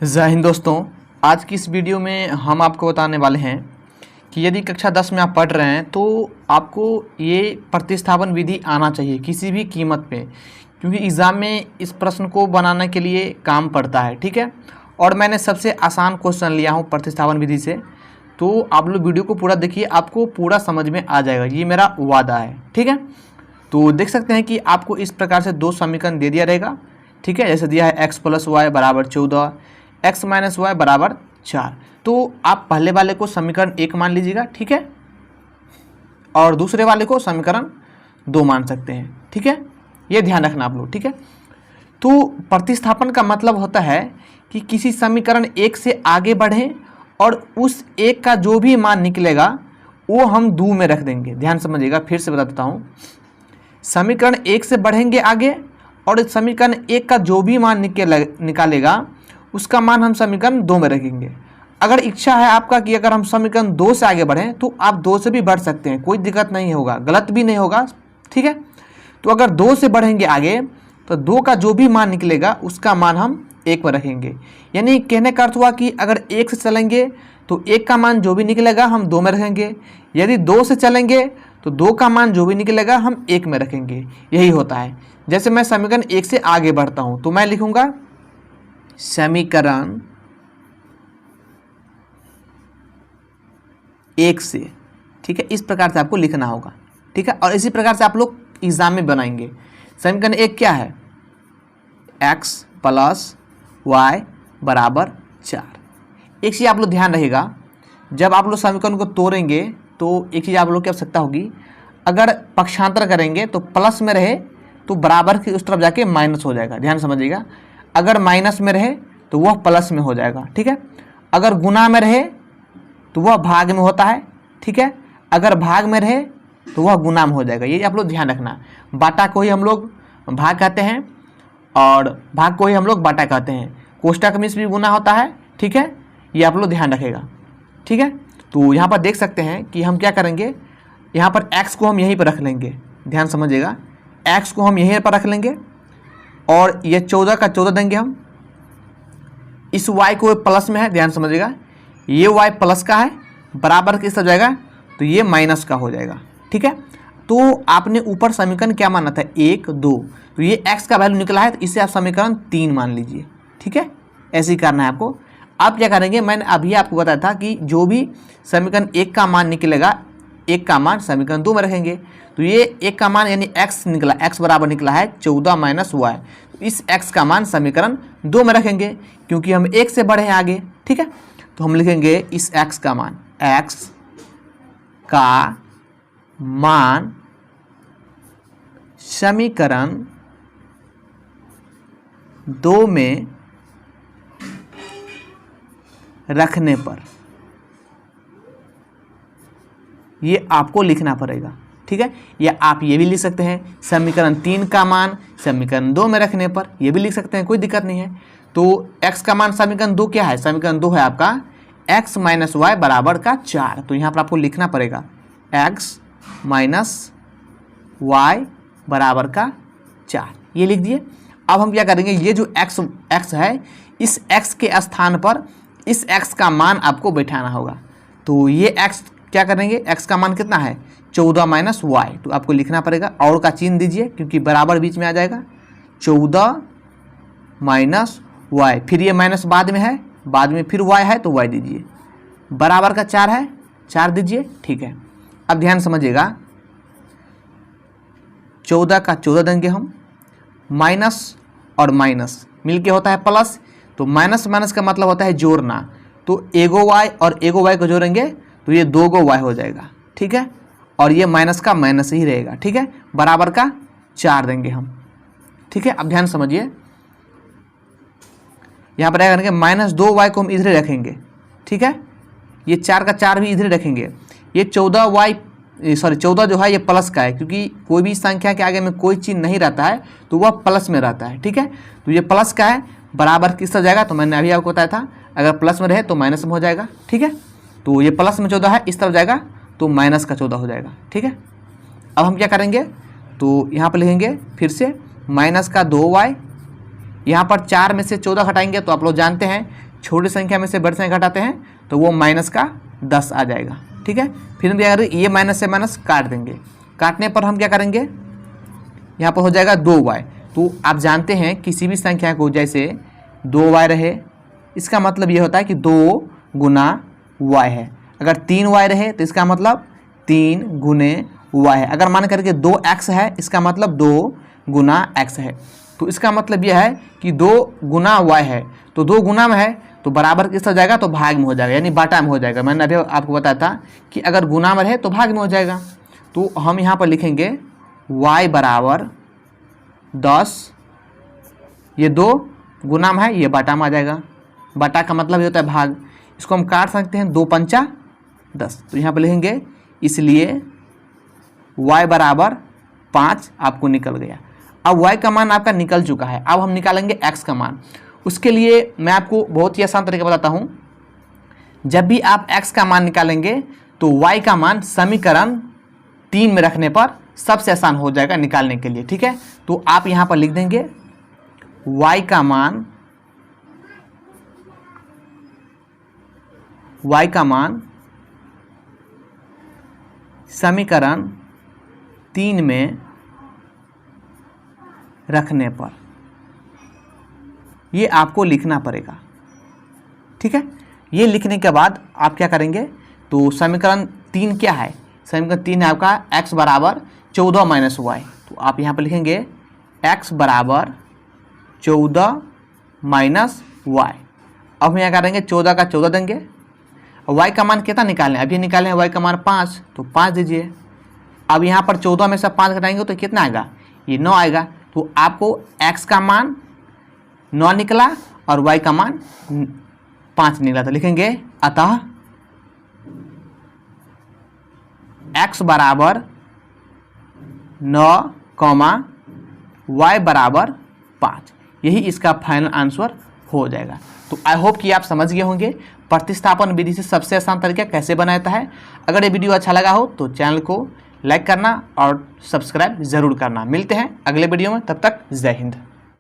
जय हिंद दोस्तों। आज की इस वीडियो में हम आपको बताने वाले हैं कि यदि कक्षा 10 में आप पढ़ रहे हैं तो आपको ये प्रतिस्थापन विधि आना चाहिए किसी भी कीमत पे, क्योंकि एग्ज़ाम में इस प्रश्न को बनाने के लिए काम पड़ता है। ठीक है, और मैंने सबसे आसान क्वेश्चन लिया हूँ प्रतिस्थापन विधि से, तो आप लोग वीडियो को पूरा देखिए, आपको पूरा समझ में आ जाएगा, ये मेरा वादा है। ठीक है, तो देख सकते हैं कि आपको इस प्रकार से दो समीकरण दे दिया रहेगा। ठीक है, जैसे दिया है x + y = 14, x - y = 4। तो आप पहले वाले को समीकरण 1 मान लीजिएगा, ठीक है, और दूसरे वाले को समीकरण 2 मान सकते हैं। ठीक है, ये ध्यान रखना आप लोग। ठीक है, तो प्रतिस्थापन का मतलब होता है कि किसी समीकरण 1 से आगे बढ़ें और उस एक का जो भी मान निकलेगा वो हम 2 में रख देंगे। ध्यान समझिएगा, फिर से बता देता हूँ। समीकरण 1 से बढ़ेंगे आगे और समीकरण 1 का जो भी मान निकालेगा उसका मान हम समीकरण 2 में रखेंगे। अगर इच्छा है आपका कि अगर हम समीकरण 2 से आगे बढ़ें तो आप 2 से भी बढ़ सकते हैं, कोई दिक्कत नहीं होगा, गलत भी नहीं होगा। ठीक है, तो अगर 2 से बढ़ेंगे आगे तो 2 का जो भी मान निकलेगा उसका मान हम 1 में रखेंगे। यानी कहने का अर्थ हुआ कि अगर 1 से चलेंगे तो 1 का मान जो भी निकलेगा हम 2 में रखेंगे, यदि 2 से चलेंगे तो 2 का मान जो भी निकलेगा हम 1 में रखेंगे। यही होता है। जैसे मैं समीकरण 1 से आगे बढ़ता हूँ तो मैं लिखूँगा समीकरण 1 से। ठीक है, इस प्रकार से आपको लिखना होगा। ठीक है, और इसी प्रकार से आप लोग एग्जाम में बनाएंगे। समीकरण 1 क्या है? x + y = 4। एक चीज़ आप लोग ध्यान रहेगा, जब आप लोग समीकरण को तोड़ेंगे तो एक चीज़ आप लोग की आवश्यकता होगी, अगर पक्षांतर करेंगे तो प्लस में रहे तो बराबर की उस तरफ जाके माइनस हो जाएगा। ध्यान समझिएगा, अगर माइनस में रहे तो वह प्लस में हो जाएगा। ठीक है, अगर गुना में रहे तो वह भाग में होता है। ठीक है, अगर भाग में रहे तो वह गुना में हो जाएगा। ये आप लोग ध्यान रखना। बाटा को ही हम लोग भाग कहते हैं और भाग को ही हम लोग बाटा कहते हैं। कोष्टक में भी गुना होता है। ठीक है, ये आप लोग ध्यान रखेगा। ठीक है, तो यहाँ पर देख सकते हैं कि हम क्या करेंगे, यहाँ पर x को हम यहीं पर रख लेंगे। ध्यान समझिएगा, x को हम यहीं पर रख लेंगे और ये 14 का 14 देंगे हम। इस y को प्लस में है, ध्यान समझिएगा, ये y प्लस का है, बराबर किस तरफ जाएगा तो ये माइनस का हो जाएगा। ठीक है, तो आपने ऊपर समीकरण क्या माना था? 1, 2, तो ये x का वैल्यू निकला है तो इसे आप समीकरण 3 मान लीजिए। ठीक है, ऐसे ही करना है आपको। आप क्या करेंगे, मैंने अभी आपको बताया था कि जो भी समीकरण 1 का मान निकलेगा, 1 का मान समीकरण 2 में रखेंगे। तो ये 1 का मान यानी x निकला, x बराबर निकला है 14 - y। तो इस x का मान समीकरण 2 में रखेंगे क्योंकि हम 1 से बढ़े हैं आगे। ठीक है, तो हम लिखेंगे इस x का मान, x का मान समीकरण 2 में रखने पर, ये आपको लिखना पड़ेगा। ठीक है, या आप ये भी लिख सकते हैं समीकरण 3 का मान समीकरण 2 में रखने पर, ये भी लिख सकते हैं, कोई दिक्कत नहीं है। तो x का मान समीकरण 2 क्या है? समीकरण 2 है आपका x - y = 4। तो यहाँ पर आपको लिखना पड़ेगा x - y = 4, ये लिख दिए। अब हम क्या करेंगे, ये जो x है, इस x के स्थान पर इस x का मान आपको बैठाना होगा। तो ये x क्या करेंगे, x का मान कितना है? 14 - y। तो आपको लिखना पड़ेगा, और का चिन्ह दीजिए क्योंकि बराबर बीच में आ जाएगा। 14 - y, फिर ये माइनस बाद में है, बाद में फिर y है तो y दीजिए, बराबर का 4 है, 4 दीजिए। ठीक है, अब ध्यान समझिएगा, 14 का 14 देंगे हम, माइनस और माइनस मिलके होता है प्लस, तो माइनस माइनस का मतलब होता है जोड़ना। तो एगो y और एगो y को जोड़ेंगे तो ये 2 गो y हो जाएगा। ठीक है, और ये माइनस का माइनस ही रहेगा। ठीक है, बराबर का 4 देंगे हम। ठीक है, अब ध्यान समझिए, यहाँ पर क्या करेंगे, -2y को हम इधर रखेंगे। ठीक है, ये 4 का 4 भी इधर रखेंगे। ये 14 जो है ये प्लस का है, क्योंकि कोई भी संख्या के आगे में कोई चिन्ह नहीं रहता है तो वह प्लस में रहता है। ठीक है, तो ये प्लस का है, बराबर किस तरह जाएगा, तो मैंने अभी आपको बताया था, अगर प्लस में रहे तो माइनस में हो जाएगा। ठीक है, तो ये प्लस में 14 है, इस तरफ जाएगा तो माइनस का 14 हो जाएगा। ठीक है, अब हम क्या करेंगे, तो यहाँ पर लिखेंगे फिर से -2y यहाँ पर 4 में से 14 घटाएंगे तो आप लोग जानते हैं छोटी संख्या में से बड़ी संख्या घटाते हैं तो वो माइनस का 10 आ जाएगा। ठीक है, फिर भी अगर ये माइनस से माइनस काट देंगे, काटने पर हम क्या करेंगे, यहाँ पर हो जाएगा 2y। तो आप जानते हैं किसी भी संख्या को जैसे 2y रहे, इसका मतलब ये होता है कि 2 गुना y है। अगर 3y रहे तो इसका मतलब 3 गुने y है। अगर मान करके 2x है, इसका मतलब 2 गुना x है। तो इसका मतलब यह है कि 2 गुना y है, तो 2 गुना में है तो बराबर किस तरह जाएगा, तो भाग में हो जाएगा, यानी बाटा में हो जाएगा। मैंने अभी आपको बताया था कि अगर गुना में रहे तो भाग में हो जाएगा। तो हम यहाँ पर लिखेंगे y बराबर 10, ये 2 गुना में है, ये बाटा में आ जाएगा। बाटा का मतलब ये होता है भाग, इसको हम काट सकते हैं, 2 पंचा 10। तो यहाँ पर लिखेंगे इसलिए y बराबर 5 आपको निकल गया। अब y का मान आपका निकल चुका है, अब हम निकालेंगे x का मान। उसके लिए मैं आपको बहुत ही आसान तरीका बताता हूँ। जब भी आप x का मान निकालेंगे तो y का मान समीकरण 3 में रखने पर सबसे आसान हो जाएगा निकालने के लिए। ठीक है, तो आप यहाँ पर लिख देंगे y का मान समीकरण 3 में रखने पर, ये आपको लिखना पड़ेगा। ठीक है, ये लिखने के बाद आप क्या करेंगे, तो समीकरण 3 क्या है, समीकरण 3 है आपका x बराबर 14 माइनस वाई। तो आप यहाँ पर लिखेंगे x बराबर 14 माइनस वाई। अब हम यहाँ करेंगे 14 का 14 देंगे, y का मान कितना निकालें, अभी निकालें y का मान 5, तो 5 दीजिए। अब यहाँ पर 14 में से 5 घटाएंगे तो कितना आएगा, ये 9 आएगा। तो आपको x का मान 9 निकला और y का मान 5 निकला, तो लिखेंगे अतः x बराबर 9, y बराबर 5, यही इसका फाइनल आंसर हो जाएगा। तो आई होप कि आप समझ गए होंगे प्रतिस्थापन विधि से सबसे आसान तरीका कैसे बनाता है। अगर ये वीडियो अच्छा लगा हो तो चैनल को लाइक करना और सब्सक्राइब ज़रूर करना। मिलते हैं अगले वीडियो में, तब तक जय हिंद।